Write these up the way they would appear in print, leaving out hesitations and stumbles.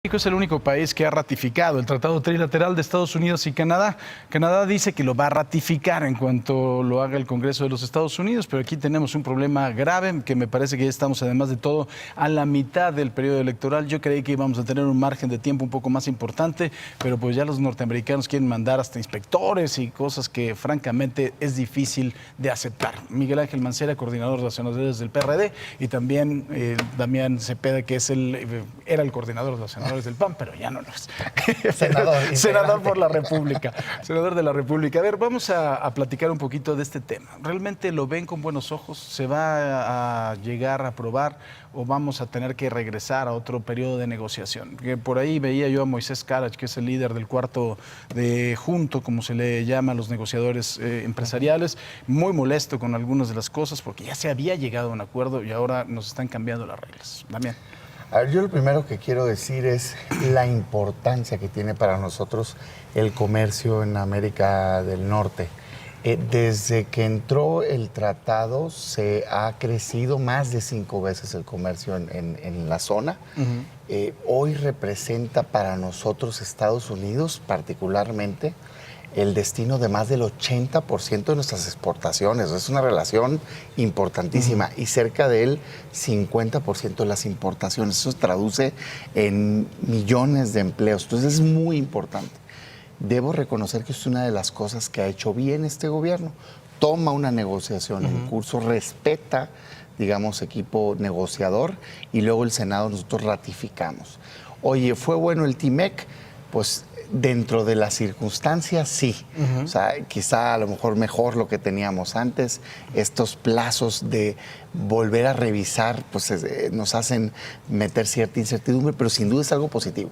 México es el único país que ha ratificado el Tratado Trilateral de Estados Unidos y Canadá. Canadá dice que lo va a ratificar en cuanto lo haga el Congreso de los Estados Unidos, pero aquí tenemos un problema grave que me parece que ya estamos, además de todo, a la mitad del periodo electoral. Yo creí que íbamos a tener un margen de tiempo un poco más importante, pero pues ya los norteamericanos quieren mandar hasta inspectores y cosas que francamente es difícil de aceptar. Miguel Ángel Mancera, coordinador de las senadores del PRD, y también Damián Cepeda, que era el coordinador de las senadores del PAN, pero ya no lo es. Senador por la República. Senador de la República. A ver, vamos a platicar un poquito de este tema. ¿Realmente lo ven con buenos ojos? ¿Se va a llegar a aprobar o vamos a tener que regresar a otro periodo de negociación? Que por ahí veía yo a Moisés Karach, que es el líder del cuarto de junto, como se le llama a los negociadores empresariales, muy molesto con algunas de las cosas porque ya se había llegado a un acuerdo y ahora nos están cambiando las reglas. Damián. A ver, yo lo primero que quiero decir es la importancia que tiene para nosotros el comercio en América del Norte. Desde que entró el tratado se ha crecido más de 5 veces el comercio en la zona. Hoy representa para nosotros Estados Unidos particularmente el destino de más del 80% de nuestras exportaciones. Es una relación importantísima y cerca del 50% de las importaciones. Eso se traduce en millones de empleos. Entonces es muy importante. Debo reconocer que es una de las cosas que ha hecho bien este gobierno. Toma una negociación en curso, respeta, digamos, equipo negociador y luego el Senado nosotros ratificamos. Oye, ¿fue bueno el TMEC? Pues dentro de las circunstancias, sí. O sea, quizá a lo mejor lo que teníamos antes, estos plazos de volver a revisar, pues nos hacen meter cierta incertidumbre, pero sin duda es algo positivo.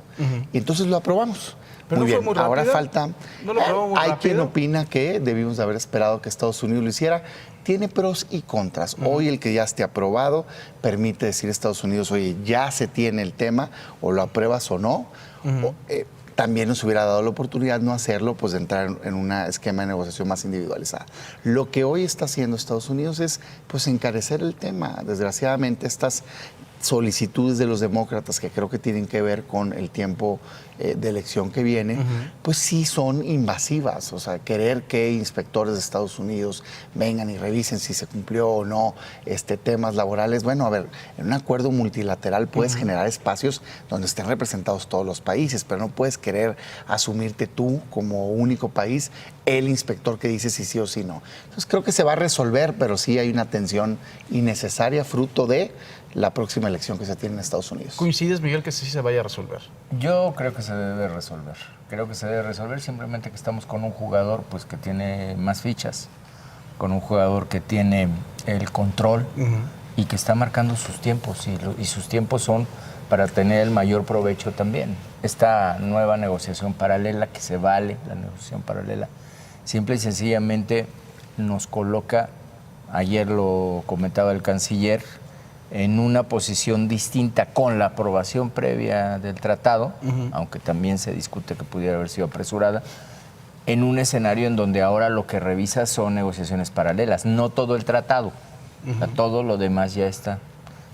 Y entonces lo aprobamos. Pero muy no bien, fue muy ahora rápido. falta, ¿No lo aprobó muy hay rápido? quien opina que debimos de haber esperado que Estados Unidos lo hiciera. Tiene pros y contras. Hoy el que ya esté aprobado permite decir a Estados Unidos, oye, ya se tiene el tema, o lo apruebas o no. También nos hubiera dado la oportunidad no hacerlo, pues de entrar en un esquema de negociación más individualizada. Lo que hoy está haciendo Estados Unidos es pues encarecer el tema. Desgraciadamente estas solicitudes de los demócratas que creo que tienen que ver con el tiempo de elección que viene, pues sí son invasivas. O sea, querer que inspectores de Estados Unidos vengan y revisen si se cumplió o no temas laborales. Bueno, a ver, en un acuerdo multilateral puedes generar espacios donde estén representados todos los países, pero no puedes querer asumirte tú como único país el inspector que dice si sí o si no. Entonces creo que se va a resolver, pero sí hay una tensión innecesaria fruto de la próxima elección que se tiene en Estados Unidos. ¿Coincides, Miguel, que sí se vaya a resolver? Yo creo que se debe resolver. Creo que se debe resolver, simplemente que estamos con un jugador pues que tiene más fichas, con un jugador que tiene el control y que está marcando sus tiempos y sus tiempos son para tener el mayor provecho también. Esta nueva negociación paralela que se vale, la negociación paralela, simple y sencillamente nos coloca, ayer lo comentaba el canciller, en una posición distinta con la aprobación previa del tratado, aunque también se discute que pudiera haber sido apresurada, en un escenario en donde ahora lo que revisa son negociaciones paralelas, no todo el tratado, o sea, todo lo demás ya está.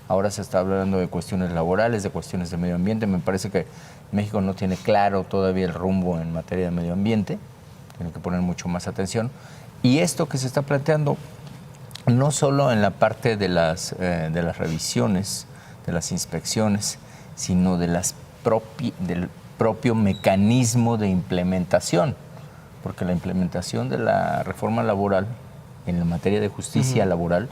Ahora se está hablando de cuestiones laborales, de cuestiones de medio ambiente. Me parece que México no tiene claro todavía el rumbo en materia de medio ambiente, tiene que poner mucho más atención. Y esto que se está planteando, no solo en la parte de las revisiones, de las inspecciones, sino del propio mecanismo de implementación, porque la implementación de la reforma laboral en la materia de justicia laboral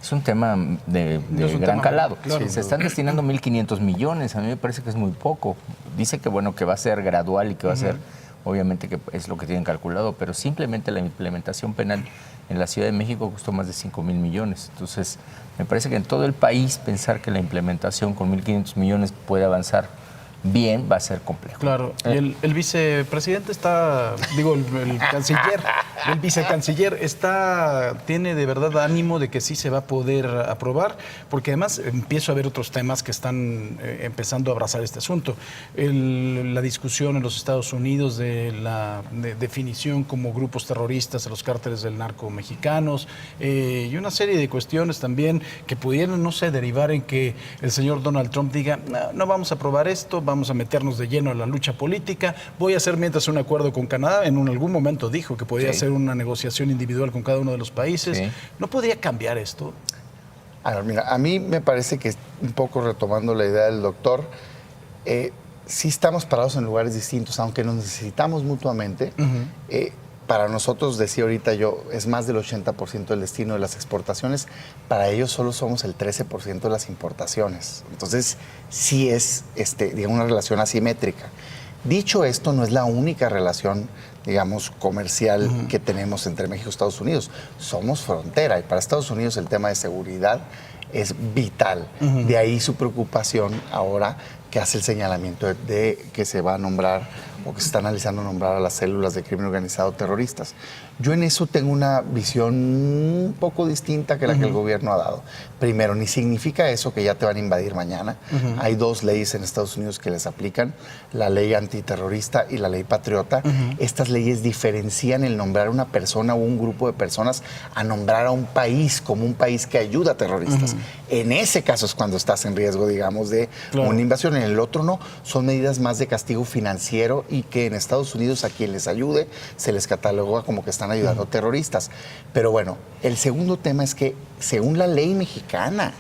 es un tema de gran calado. Claro. Se están destinando 1.500 millones, a mí me parece que es muy poco. Dice que bueno, que va a ser gradual y que va a ser, obviamente que es lo que tienen calculado, pero simplemente la implementación penal en la Ciudad de México costó más de 5,000 millones. Entonces, me parece que en todo el país pensar que la implementación con 1.500 millones puede avanzar bien va a ser complejo. Claro, y el vicepresidente está, digo, el canciller, el vicecanciller tiene de verdad ánimo de que sí se va a poder aprobar, porque además empiezo a ver otros temas que están empezando a abrazar este asunto. La discusión en los Estados Unidos de la definición como grupos terroristas a los cárteles del narco mexicanos, y una serie de cuestiones también que pudieran, no sé, derivar en que el señor Donald Trump diga, no vamos a aprobar esto, vamos a meternos de lleno a la lucha política, voy a hacer mientras un acuerdo con Canadá, en algún momento dijo que podía hacer una negociación individual con cada uno de los países. Sí. ¿No podría cambiar esto? A ver, mira, a mí me parece que, un poco retomando la idea del doctor, sí estamos parados en lugares distintos, aunque nos necesitamos mutuamente. Para nosotros, decía ahorita yo, es más del 80% del destino de las exportaciones. Para ellos solo somos el 13% de las importaciones. Entonces, sí es digamos, una relación asimétrica. Dicho esto, no es la única relación, digamos, comercial que tenemos entre México y Estados Unidos. Somos frontera y para Estados Unidos el tema de seguridad es vital. De ahí su preocupación ahora que hace el señalamiento de que se va a nombrar o que se está analizando nombrar a las células de crimen organizado terroristas. Yo en eso tengo una visión un poco distinta que la que el gobierno ha dado. Primero, ni significa eso que ya te van a invadir mañana. Hay dos leyes en Estados Unidos que les aplican, la ley antiterrorista y la ley patriota. Estas leyes diferencian el nombrar a una persona o un grupo de personas a nombrar a un país como un país que ayuda a terroristas. En ese caso es cuando estás en riesgo, digamos, de una invasión. En el otro no. Son medidas más de castigo financiero y que en Estados Unidos a quien les ayude se les cataloga como que están ayudando a terroristas. Pero bueno, el segundo tema es que según la ley mexicana,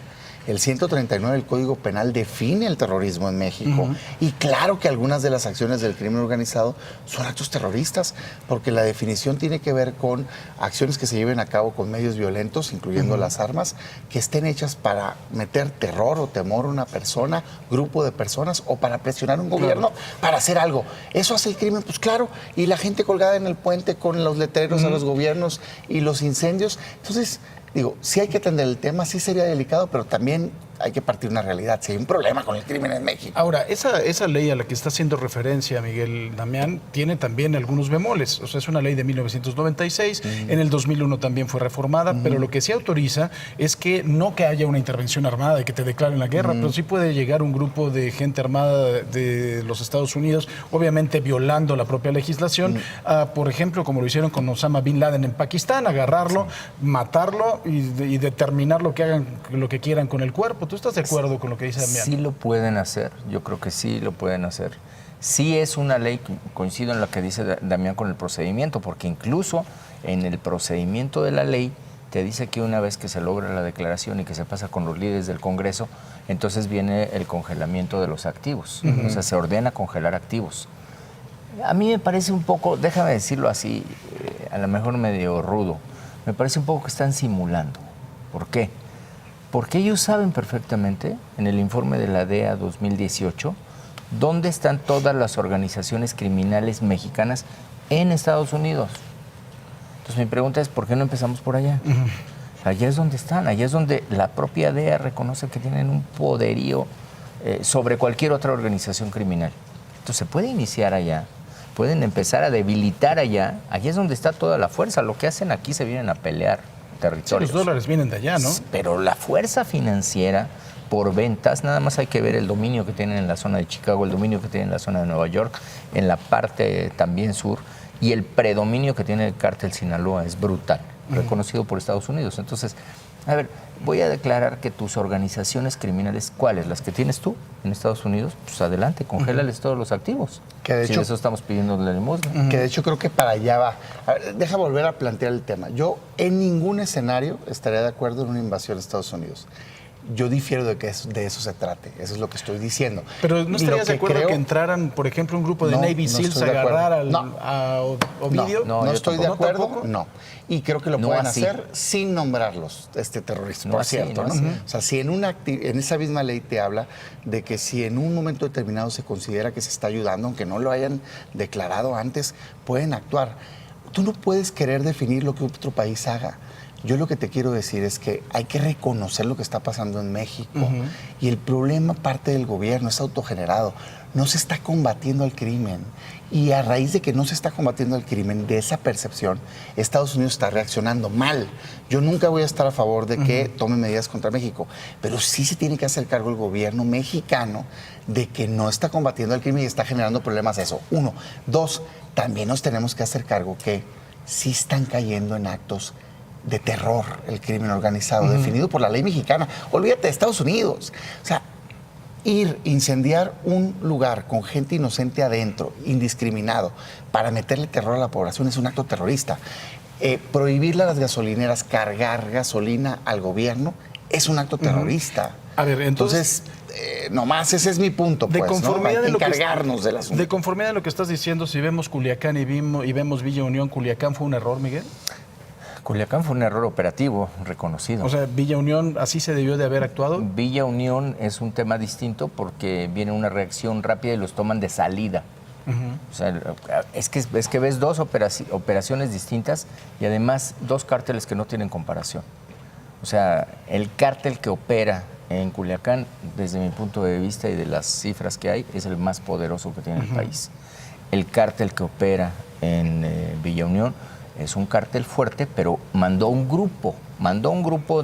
el 139 del Código Penal define el terrorismo en México. Y claro que algunas de las acciones del crimen organizado son actos terroristas, porque la definición tiene que ver con acciones que se lleven a cabo con medios violentos, incluyendo las armas, que estén hechas para meter terror o temor a una persona, grupo de personas, o para presionar a un gobierno para hacer algo. ¿Eso hace el crimen? Pues claro. Y la gente colgada en el puente con los letreros a los gobiernos y los incendios. Entonces, digo, sí hay que atender el tema, sí sería delicado, pero también hay que partir una realidad. Si hay un problema con el crimen en México. Ahora, esa ley a la que está haciendo referencia Miguel Damián tiene también algunos bemoles. O sea, es una ley de 1996, en el 2001 también fue reformada, pero lo que sí autoriza es que no que haya una intervención armada y que te declaren la guerra, pero sí puede llegar un grupo de gente armada de los Estados Unidos, obviamente violando la propia legislación, por ejemplo, como lo hicieron con Osama Bin Laden en Pakistán, agarrarlo, matarlo y determinar lo que hagan, lo que quieran con el cuerpo. ¿Tú estás de acuerdo con lo que dice Damián? Sí lo pueden hacer, yo creo que sí lo pueden hacer. Sí es una ley, coincido en lo que dice Damián con el procedimiento, porque incluso en el procedimiento de la ley te dice que una vez que se logra la declaración y que se pasa con los líderes del Congreso, entonces viene el congelamiento de los activos. O sea, se ordena congelar activos. A mí me parece un poco, déjame decirlo así, a lo mejor medio rudo, me parece un poco que están simulando. ¿Por qué? Porque ellos saben perfectamente, en el informe de la DEA 2018, dónde están todas las organizaciones criminales mexicanas en Estados Unidos. Entonces mi pregunta es, ¿por qué no empezamos por allá? Allá es donde están, allá es donde la propia DEA reconoce que tienen un poderío sobre cualquier otra organización criminal. Entonces se puede iniciar allá, pueden empezar a debilitar allá, allá es donde está toda la fuerza. Lo que hacen aquí se vienen a pelear territorios. Sí, los dólares vienen de allá, ¿no? Pero la fuerza financiera por ventas, nada más hay que ver el dominio que tienen en la zona de Chicago, el dominio que tienen en la zona de Nueva York, en la parte también sur, y el predominio que tiene el cártel Sinaloa es brutal, reconocido por Estados Unidos. Entonces, a ver, voy a declarar que tus organizaciones criminales, ¿cuáles? Las que tienes tú en Estados Unidos, pues adelante, congélales todos los activos. Que de hecho, si eso estamos pidiendo la limosna. Que de hecho creo que para allá va. A ver, deja volver a plantear el tema. Yo en ningún escenario estaría de acuerdo en una invasión a Estados Unidos. Yo difiero de que de eso se trate, eso es lo que estoy diciendo. Pero ¿no estarías de acuerdo que entraran, por ejemplo, un grupo de Navy SEALs a agarrar a Ovidio? No estoy de acuerdo, ¿tampoco? no. Y creo que lo pueden hacer sin nombrarlos terroristas, por cierto. ¿no? O sea, si en esa misma ley te habla de que si en un momento determinado se considera que se está ayudando, aunque no lo hayan declarado antes, pueden actuar. Tú no puedes querer definir lo que otro país haga. Yo lo que te quiero decir es que hay que reconocer lo que está pasando en México. Y el problema parte del gobierno, es autogenerado. No se está combatiendo el crimen. Y a raíz de que no se está combatiendo el crimen, de esa percepción, Estados Unidos está reaccionando mal. Yo nunca voy a estar a favor de que tome medidas contra México, pero sí se tiene que hacer cargo el gobierno mexicano de que no está combatiendo el crimen y está generando problemas. Eso, 1. 2, también nos tenemos que hacer cargo que sí están cayendo en actos de terror el crimen organizado, definido por la ley mexicana. Olvídate de Estados Unidos. O sea, incendiar un lugar con gente inocente adentro, indiscriminado, para meterle terror a la población es un acto terrorista. Prohibirle a las gasolineras cargar gasolina al gobierno es un acto terrorista. A ver, entonces nomás ese es mi punto, de pues, conformidad ¿no? Hay de lo que que encargarnos del asunto. De conformidad a lo que estás diciendo, si vemos Culiacán y vemos Villa Unión, ¿Culiacán fue un error, Miguel? Culiacán fue un error operativo reconocido. O sea, Villa Unión, ¿así se debió de haber actuado? Villa Unión es un tema distinto porque viene una reacción rápida y los toman de salida. O sea, es que ves dos operaciones distintas y además dos cárteles que no tienen comparación. O sea, el cártel que opera en Culiacán, desde mi punto de vista y de las cifras que hay, es el más poderoso que tiene el país. El cártel que opera en Villa Unión es un cártel fuerte, pero mandó un grupo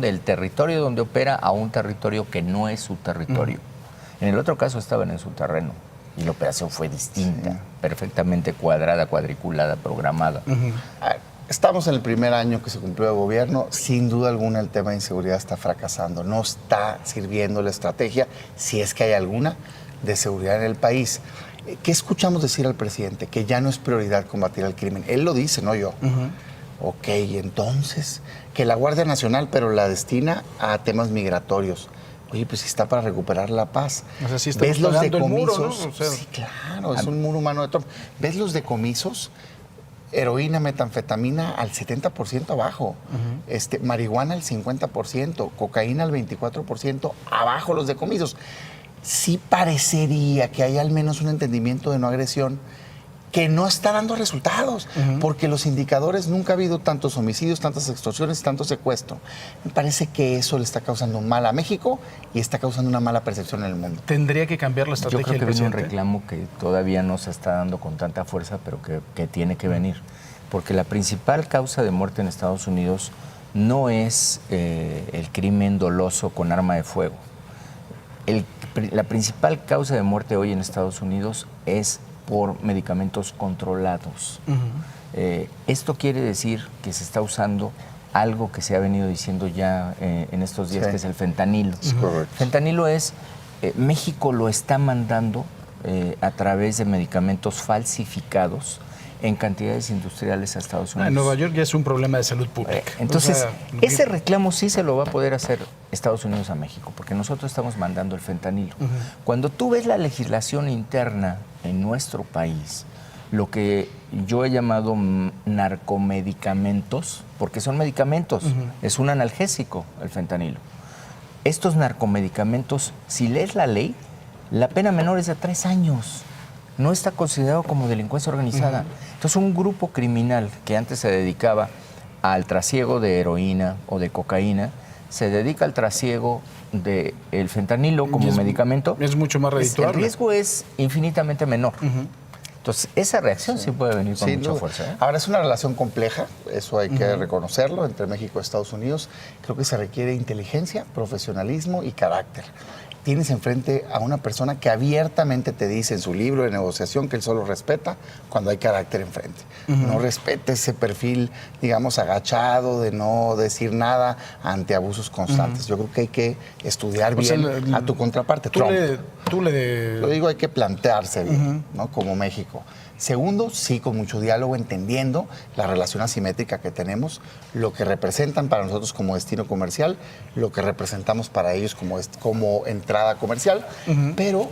del territorio donde opera a un territorio que no es su territorio. En el otro caso estaban en su terreno y la operación fue distinta, perfectamente cuadrada, cuadriculada, programada. Estamos en el primer año que se cumplió de gobierno. Sin duda alguna el tema de inseguridad está fracasando. No está sirviendo la estrategia, si es que hay alguna, de seguridad en el país. ¿Qué escuchamos decir al presidente? Que ya no es prioridad combatir el crimen. Él lo dice, no yo. Ok, entonces, que la Guardia Nacional, pero la destina a temas migratorios. Oye, pues si está para recuperar la paz. O sea, sí ¿Ves los pagando el muro, decomisos? ¿no? O sea, sí, claro, es un muro humano de Trump. ¿Ves los decomisos? Heroína, metanfetamina al 70% abajo, marihuana al 50%, cocaína al 24% abajo los decomisos. Sí parecería que hay al menos un entendimiento de no agresión que no está dando resultados, porque los indicadores, nunca ha habido tantos homicidios, tantas extorsiones, tanto secuestro. Me parece que eso le está causando mal a México y está causando una mala percepción en el mundo. ¿Tendría que cambiar la estrategia Yo creo que del viene un presidente? reclamo que todavía no se está dando con tanta fuerza, pero que tiene que venir. Porque la principal causa de muerte en Estados Unidos no es el crimen doloso con arma de fuego. La principal causa de muerte hoy en Estados Unidos es por medicamentos controlados. Esto quiere decir que se está usando algo que se ha venido diciendo ya en estos días, que es el fentanilo. Fentanilo México lo está mandando a través de medicamentos falsificados en cantidades industriales a Estados Unidos. En Nueva York ya es un problema de salud pública. Entonces, O sea, ese reclamo sí se lo va a poder hacer Estados Unidos a México, porque nosotros estamos mandando el fentanilo. Cuando tú ves la legislación interna en nuestro país, lo que yo he llamado narcomedicamentos, porque son medicamentos, es un analgésico el fentanilo. Estos narcomedicamentos, si lees la ley, la pena menor es de 3 años. No está considerado como delincuencia organizada. Entonces, un grupo criminal que antes se dedicaba al trasiego de heroína o de cocaína, se dedica al trasiego del fentanilo como medicamento. Es mucho más redituable. El riesgo es infinitamente menor. Entonces, esa reacción sí puede venir con mucha fuerza. Ahora, es una relación compleja, eso hay que reconocerlo, entre México y Estados Unidos. Creo que se requiere inteligencia, profesionalismo y carácter. Tienes enfrente a una persona que abiertamente te dice en su libro de negociación que él solo respeta cuando hay carácter enfrente. No respeta ese perfil, digamos, agachado de no decir nada ante abusos constantes. Yo creo que hay que estudiar bien a tu contraparte. Lo digo, hay que plantearse bien, ¿no? Como México. Segundo, sí, con mucho diálogo, entendiendo la relación asimétrica que tenemos, lo que representan para nosotros como destino comercial, lo que representamos para ellos como entrada comercial, pero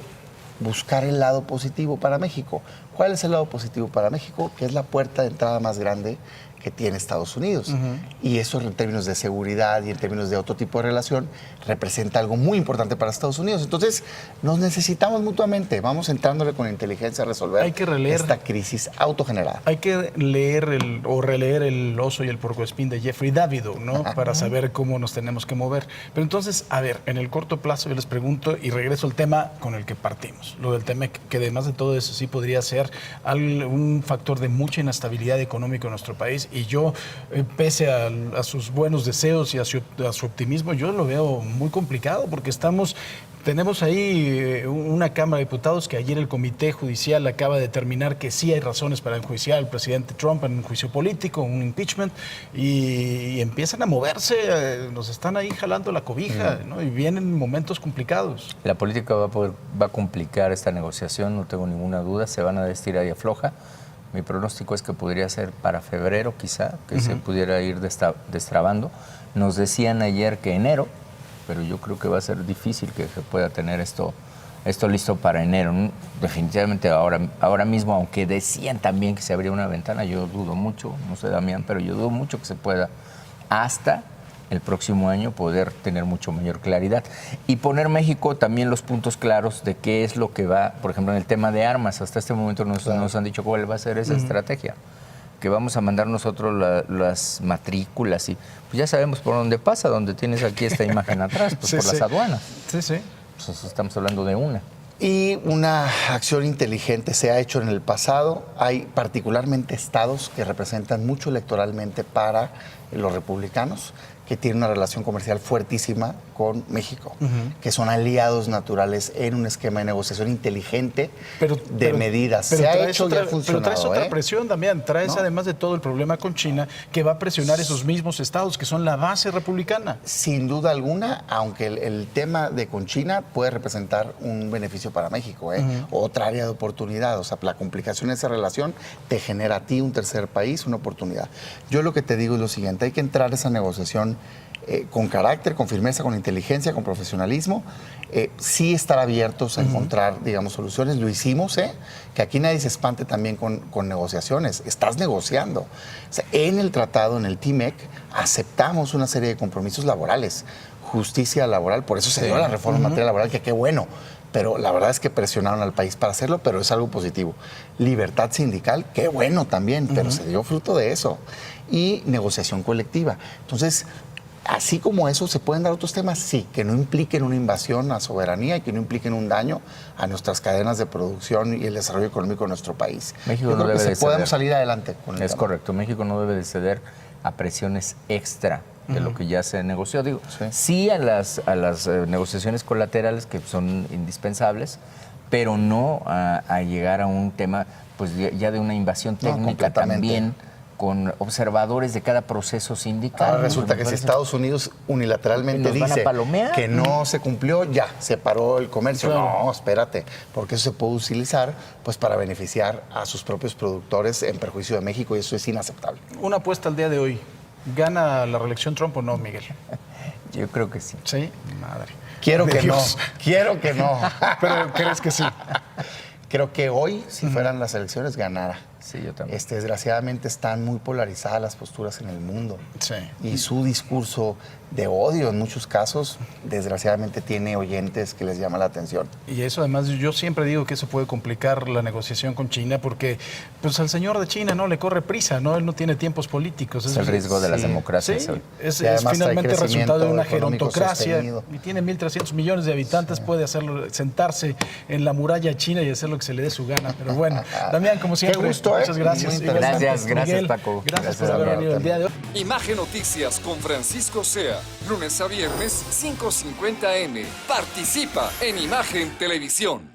buscar el lado positivo para México. ¿Cuál es el lado positivo para México? Que es la puerta de entrada más grande que tiene Estados Unidos. Y eso en términos de seguridad y en términos de otro tipo de relación representa algo muy importante para Estados Unidos. Entonces, nos necesitamos mutuamente. Vamos entrándole con inteligencia a resolver esta crisis autogenerada. Hay que leer o releer El oso y el puercoespín de Jeffrey Davido, ¿no? Para saber cómo nos tenemos que mover. Pero entonces, a ver, en el corto plazo yo les pregunto y regreso al tema con el que partimos, lo del TEMEC, que además de todo eso sí podría ser un factor de mucha inestabilidad económica en nuestro país. Y yo, pese a sus buenos deseos y a su optimismo, yo lo veo muy complicado porque estamos Tenemos ahí una Cámara de Diputados que ayer el Comité Judicial acaba de determinar que sí hay razones para enjuiciar al presidente Trump en un juicio político, un impeachment, y empiezan a moverse, nos están ahí jalando la cobija, ¿no? Y vienen momentos complicados. La política va a complicar esta negociación, no tengo ninguna duda, se van a dar estira y afloja. Mi pronóstico es que podría ser para febrero quizá, que se pudiera ir destrabando. Nos decían ayer que enero, pero yo creo que va a ser difícil que se pueda tener esto listo para enero. Definitivamente ahora mismo, aunque decían también que se abría una ventana, yo dudo mucho, no sé Damián, pero yo dudo mucho que se pueda hasta el próximo año poder tener mucho mayor claridad. Y poner México también los puntos claros de qué es lo que va, por ejemplo, en el tema de armas. Hasta este momento nos han dicho cuál va a ser esa estrategia. Que vamos a mandar nosotros las matrículas y pues ya sabemos por dónde pasa, donde tienes aquí esta imagen atrás, pues por las aduanas. Sí, sí. Pues estamos hablando de una. Y una acción inteligente se ha hecho en el pasado. Hay particularmente estados que representan mucho electoralmente para los republicanos, que tienen una relación comercial fuertísima con México, que son aliados naturales en un esquema de negociación inteligente de medidas. Se ha hecho y ha funcionado. Pero traes otra presión, Damián. Traes, además de todo el problema con China, que va a presionar esos mismos estados que son la base republicana. Sin duda alguna, aunque el tema de con China puede representar un beneficio para México, otra área de oportunidad. O sea, la complicación de esa relación te genera a ti, un tercer país, una oportunidad. Yo lo que te digo es lo siguiente, hay que entrar a esa negociación con carácter, con firmeza, con inteligencia, con profesionalismo, sí estar abiertos a encontrar, digamos, soluciones. Lo hicimos, que aquí nadie se espante también con negociaciones. Estás negociando. O sea, en el tratado, en el TMEC, aceptamos una serie de compromisos laborales, justicia laboral, por eso se dio la reforma en materia laboral, que qué bueno. Pero la verdad es que presionaron al país para hacerlo, pero es algo positivo. Libertad sindical, qué bueno también, pero se dio fruto de eso. Y negociación colectiva. Entonces, así como eso, ¿se pueden dar otros temas? Sí, que no impliquen una invasión a soberanía y que no impliquen un daño a nuestras cadenas de producción y el desarrollo económico de nuestro país. México no debe de ceder. Podemos salir adelante con el Es tema. correcto, México no debe de ceder a presiones extra de lo que ya se negoció. Digo, sí a las negociaciones colaterales que son indispensables, pero no a llegar a un tema pues ya de una invasión técnica también, con observadores de cada proceso sindical. Ahora resulta que si Estados Unidos unilateralmente dice que no se cumplió, ya, se paró el comercio. Claro. No, espérate, porque eso se puede utilizar pues para beneficiar a sus propios productores en perjuicio de México y eso es inaceptable. Una apuesta al día de hoy. ¿Gana la reelección Trump o no, Miguel? Yo creo que sí. ¿Sí? Madre. Quiero que no. Pero ¿crees que sí? Creo que hoy, si fueran las elecciones, ganara. Sí, yo también. Desgraciadamente están muy polarizadas las posturas en el mundo. Sí. Y su discurso de odio en muchos casos, desgraciadamente tiene oyentes que les llama la atención. Y eso además yo siempre digo que eso puede complicar la negociación con China porque pues al señor de China no le corre prisa, ¿no? Él no tiene tiempos políticos. Es el riesgo de las democracias. Sí, es finalmente resultado de una gerontocracia sostenido. Y tiene 1.300 millones de habitantes, puede hacerlo, sentarse en la muralla china y hacer lo que se le dé su gana. Pero bueno, Damián, como siempre, qué gusto, muchas gracias. Gracias, Miguel, Paco. Gracias por haber venido el día de hoy. Imagen Noticias con Francisco Sea, lunes a viernes 5:50 AM. Participa en Imagen Televisión.